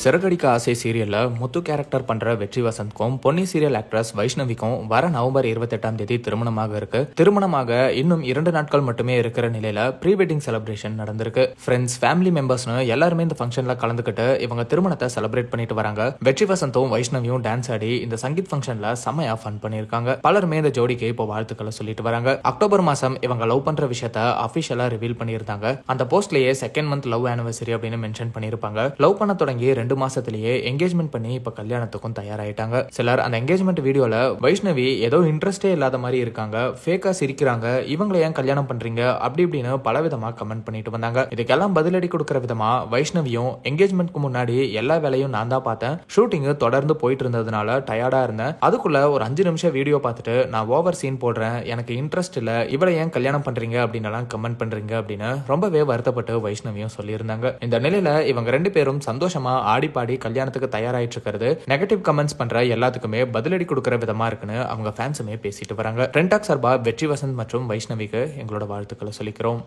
சிறகடிக்க ஆசை சீரியல்ல முத்து கேரக்டர் பண்ற வெற்றி வசந்த்க்கும் பொன்னி சீரியல் ஆக்ட்ரஸ் வைஷ்ணவிக்கும் வர நவம்பர் 28 திருமணமாக இருக்கு. திருமணமாக இன்னும் 2 நாட்கள் மட்டுமே இருக்கிற நிலையில ப்ரீ வெட்டிங் செலிப்ரேஷன் நடந்திருக்கு. ஃப்ரெண்ட்ஸ், ஃபேமிலி மெம்பர்ஸ்னு எல்லாருமே இந்த ஃபங்க்ஷன்ல கலந்துக்கிட்டு இவங்க திருமணத்தை செலிப்ரேட் பண்ணிட்டு வராங்க. வெற்றி வசந்தும் வைஷ்ணவியும் டான்ஸ் ஆடி இந்த சங்கீத் ஃபங்க்ஷன்ல செமையா ஃபன் பண்ணிருக்காங்க. பலருமே இந்த ஜோடிக்கு இப்போ வாழ்த்துக்களை சொல்லிட்டு வராங்க. அக்டோபர் மாசம் இவங்க லவ் பண்ற விஷயத்த அபிஷியலா ரிவீல் பண்ணியிருந்தாங்க. அந்த போஸ்ட்லயே செகண்ட் மந்த் லவ் ஆனிவர்சரி அப்படின்னு மென்ஷன் பண்ணிருப்பாங்க. லவ் பண்ண தொடங்கி 2 மாசத்திலேயே என்கேஜ்மெண்ட் பண்ணி இப்ப கல்யாணத்துக்கும் தயாராயிட்டாங்க. சிலர் அந்த என்கேஜ்மெண்ட் வீடியோல வைஷ்ணவி ஏதோ இன்ட்ரெஸ்டே இல்லாத மாதிரி இருக்காங்க, ஃபேக்கா சிரிக்கிறாங்க, இவங்களை ஏன் கல்யாணம் பண்றீங்க அப்படி இப்படின்னு பலவிதமா கமெண்ட் பண்ணிட்டு வந்தாங்க. இதுக்கெல்லாம் பதிலடி கொடுக்கிற விதமா வைஷ்ணவியும் என்கேஜ்மெண்ட்க்கு முன்னாடி எல்லா வேலையும் நான் தான் பார்த்தேன், ஷூட்டிங் தொடர்ந்து போயிட்டு இருந்ததுனால டயர்டா இருந்தேன், அதுக்குள்ள ஒரு 5 நிமிஷம் வீடியோ பார்த்துட்டு நான் ஓவர் சீன் போடுறேன், எனக்கு இன்ட்ரெஸ்ட் இல்ல, இவளை ஏன் கல்யாணம் பண்றீங்க அப்படின்னு கமெண்ட் பண்றீங்க அப்படின்னு ரொம்பவே வருத்தப்பட்டு வைஷ்ணவியும் சொல்லியிருந்தாங்க. இந்த நிலையில இவங்க 2 பேரும் சந்தோஷமா ஆடி பாடி கல்யாணத்துக்கு தயாராயிட்டு இருக்கிறது நெகட்டிவ் கமெண்ட்ஸ் பண்ற எல்லாத்துக்குமே பதிலடி கொடுக்கிற விதமா இருக்குன்னு அவங்க ஃபேன்ஸுமே பேசிட்டு வராங்க. ட்ரெண்ட் டாக் சார்பா வெற்றி வசந்த் மற்றும் வைஷ்ணவிக்கு எங்களோட வாழ்த்துக்களை சொல்லிக்கிறோம்.